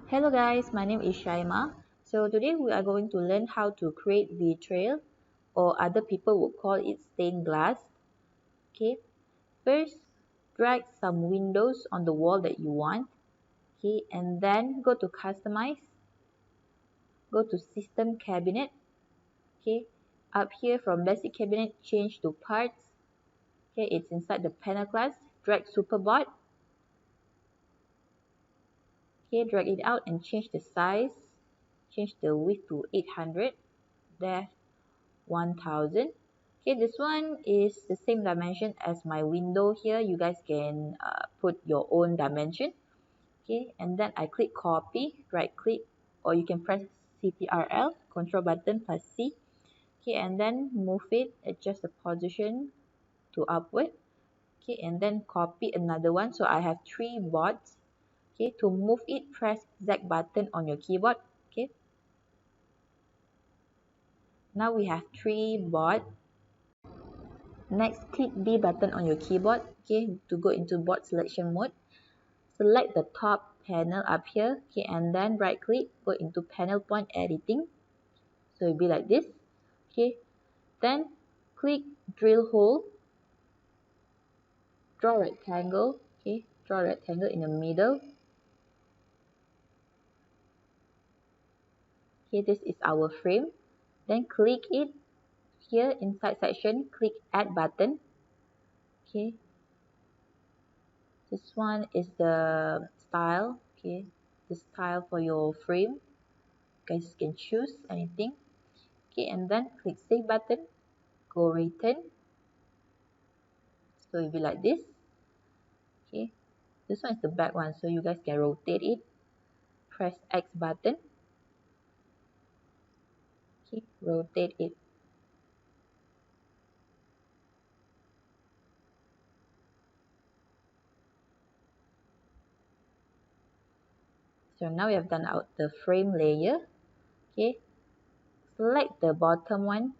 Hello guys, my name is Shaima. So today we are going to learn how to create Vitrail, or other people would call it stained glass. Okay, first drag some windows on the wall that you want. Okay, and then go to customize, go to system cabinet. Okay, up here from basic cabinet change to parts. Okay, it's inside the panel class. Drag superboard. Okay, drag it out and change the size. Change the width to 800. Depth 1000. Okay, this one is the same dimension as my window here. You guys can put your own dimension. Okay, and then I click copy, right click, or you can press CTRL, control button plus C. Okay, and then move it, adjust the position to upward. Okay, and then copy another one. So I have 3 boards. Okay, to move it, press Z button on your keyboard. Okay, now we have 3 boards. Next, click D button on your keyboard, okay, to go into board selection mode. Select the top panel up here, okay, and then right click, go into panel point editing. So it'll be like this, okay. Then click drill hole, draw rectangle, okay, draw rectangle in the middle. Okay, this is our frame. Then click it here inside section, click add button, okay. This one is the style, okay, the style for your frame. Guys can choose anything. Okay, and then click save button, go return. So it'll be like this. Okay, this one is the back one, so you guys can rotate it. Press X button. Okay, rotate it. So now we have done out the frame layer. Okay, select the bottom one,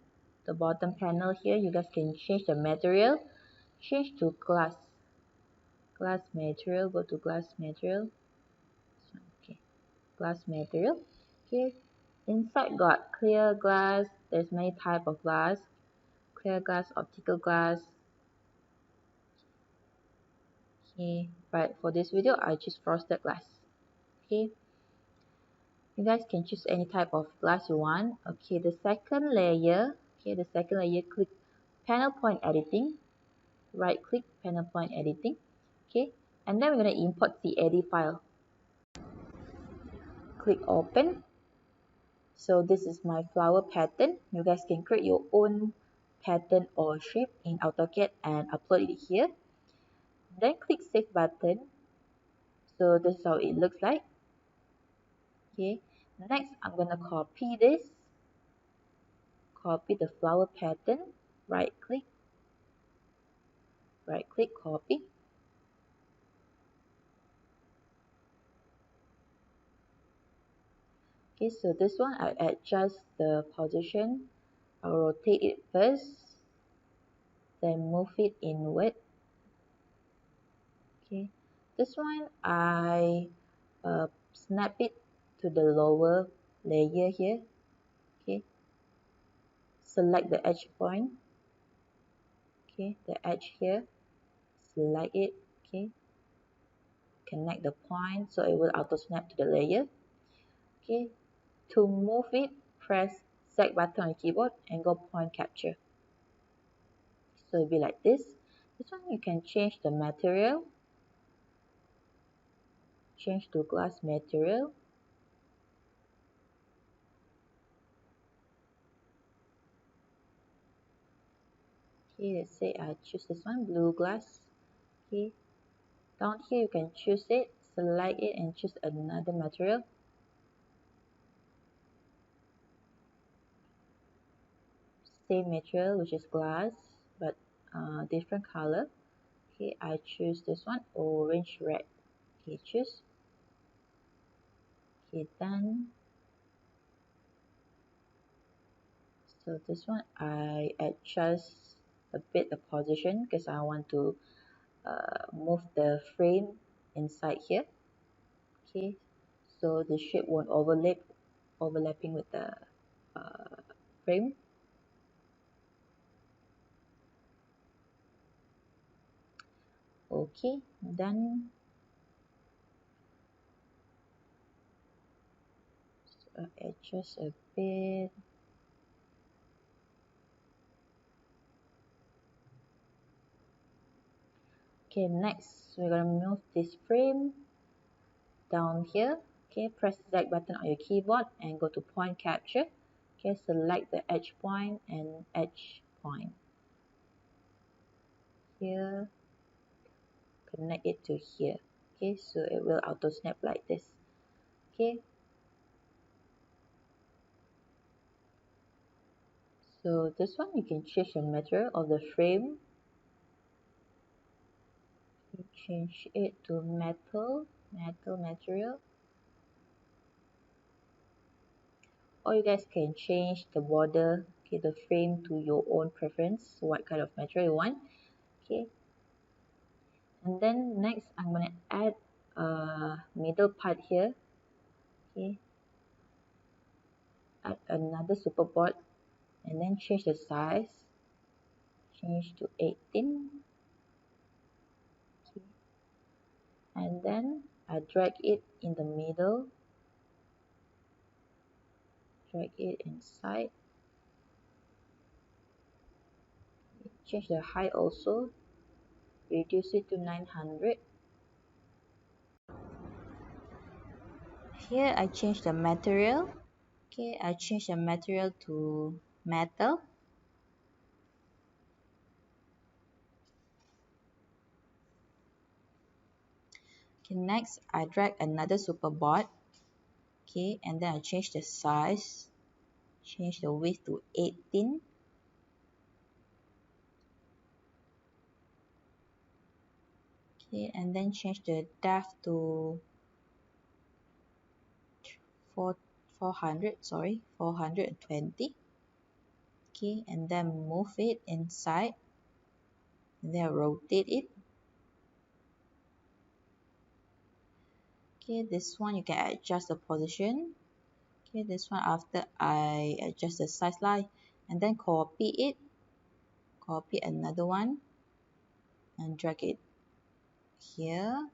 the bottom panel here. You guys can change the material. Change to glass. Glass material. Go to glass material. Okay, glass material. Okay, inside got clear glass. There's many type of glass. Clear glass, optical glass. Okay, but for this video I choose frosted glass. Okay, you guys can choose any type of glass you want. Okay, the second layer. Okay, the second layer, click panel point editing. Right click panel point editing. Okay, and then we're going to import the edit file. Click open. So this is my flower pattern. You guys can create your own pattern or shape in AutoCAD and upload it here. Then click save button. So this is how it looks like. Okay, next I'm gonna copy this, copy the flower pattern, right click, copy. Okay, so this one I adjust the position. I'll rotate it first, then move it inward. Okay, this one I snap it to the lower layer here. Okay, select the edge point. Okay, the edge here, select it. Okay, connect the point so it will auto snap to the layer. Okay, to move it, press Z button on your keyboard and go point capture. So it'll be like this. This one you can change the material, change to glass material. Okay, let's say I choose this one, blue glass. Okay, down here you can choose it, select it and choose another material. Same material, which is glass, but different color. Okay, I choose this one, orange red. Okay, choose. Okay, done. So this one I adjust a bit the position because I want to move the frame inside here. Okay, so the shape won't overlapping with the frame. Okay, done. So adjust a bit. Okay, next we're gonna move this frame down here. Okay, press the Z button on your keyboard and go to point capture. Okay, select the edge point and edge point. Here, connect it to here. Okay, so it will auto snap like this. Okay, so this one you can change the material of the frame. You change it to metal material. Or you guys can change the border, okay, the frame to your own preference, what kind of material you want. Okay, and then next I'm going to add a middle part here. Okay, add another superboard and then change the size, change to 18. Okay, and then I drag it in the middle, drag it inside, change the height also, reduce it to 900. Here I change the material. Okay, I change the material to metal. Okay, next I drag another superboard. Okay, and then I change the size, change the width to 18. Okay, and then change the depth to 420. Okay, and then move it inside, and then rotate it. Okay, this one you can adjust the position. Okay, this one after I adjust the size line, and then copy another one and drag it here.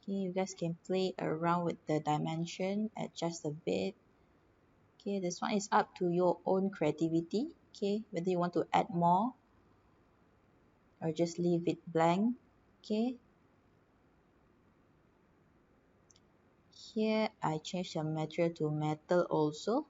Okay, you guys can play around with the dimension, adjust a bit. Okay, this one is up to your own creativity. Okay, whether you want to add more or just leave it blank. Okay, here I change the material to metal also.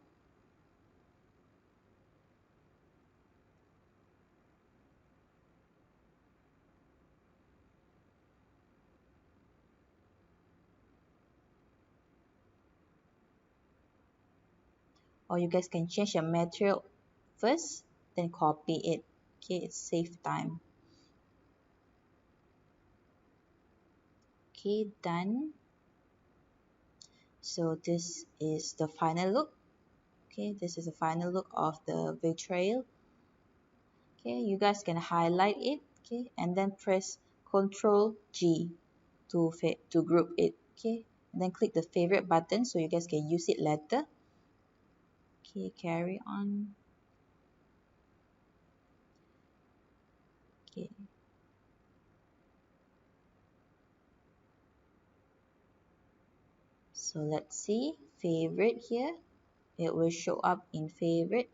Or you guys can change the material first, then copy it. Okay, it saves time. Okay, done. So this is the final look. Okay, this is the final look of the Vitrail. Okay, you guys can highlight it. Okay, and then press Ctrl G to group it. Okay, and then click the favorite button so you guys can use it later. Okay, carry on. Okay, so let's see favorite here. It will show up in favorite.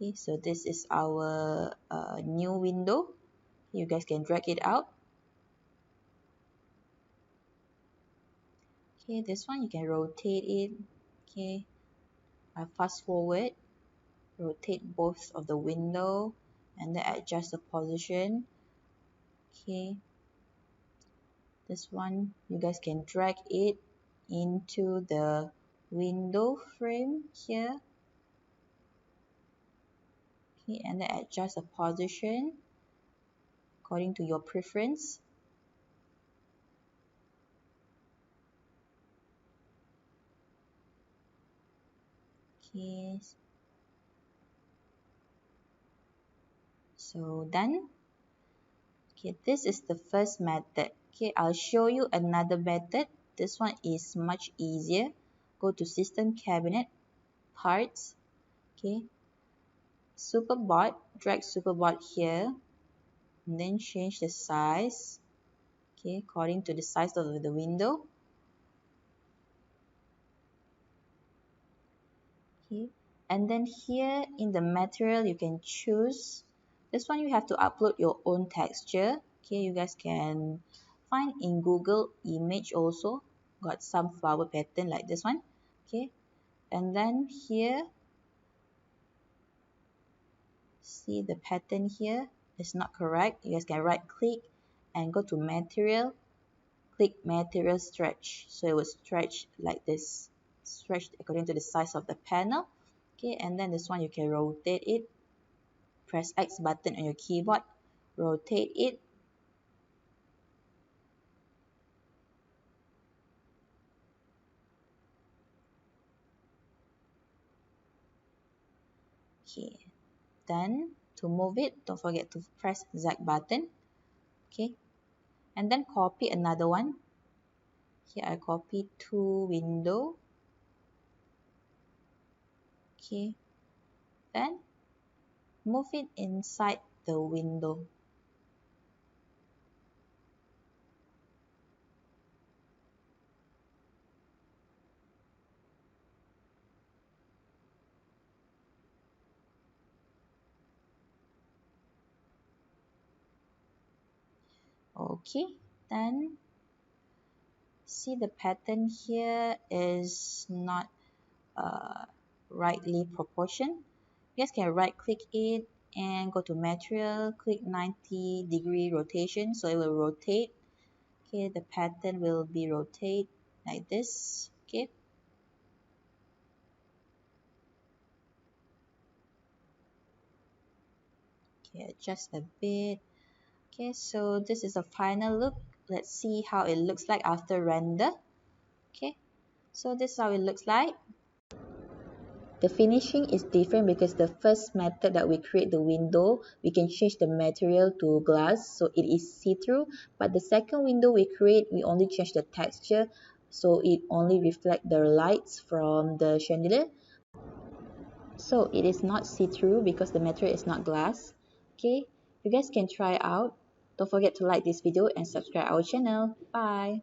Okay, so this is our new window. You guys can drag it out. Okay, this one you can rotate it. Okay, fast forward, rotate both of the window and then adjust the position. Okay, this one you guys can drag it into the window frame here. Okay, and then adjust the position according to your preference. Okay, so done. Okay, this is the first method. Okay, I'll show you another method. This one is much easier. Go to System Cabinet, Parts, okay, Superboard, drag Superboard here, and then change the size, okay, according to the size of the window. Okay, and then here in the material you can choose. This one you have to upload your own texture. Okay, you guys can find in Google image also, got some flower pattern like this one. Okay, and then here, see the pattern here is not correct. You guys can right click and go to material, click material stretch, so it will stretch like this, stretch according to the size of the panel. Okay, and then this one you can rotate it, press X button on your keyboard, rotate it. Okay, then to move it, don't forget to press Z button. Okay, and then copy another one. Here I copy two window. Okay, then move it inside the window. Okay, then see the pattern here is not rightly proportioned. You guys can right click it and go to material, click 90-degree rotation, so it will rotate. Okay, the pattern will be rotate like this. Okay, okay, just a bit. Okay, so this is a final look. Let's see how it looks like after render. Okay, so this is how it looks like. The finishing is different because the first method that we create the window, we can change the material to glass so it is see-through. But the second window we create, we only change the texture so it only reflect the lights from the chandelier. So it is not see-through because the material is not glass. Okay, you guys can try out. Don't forget to like this video and subscribe our channel. Bye.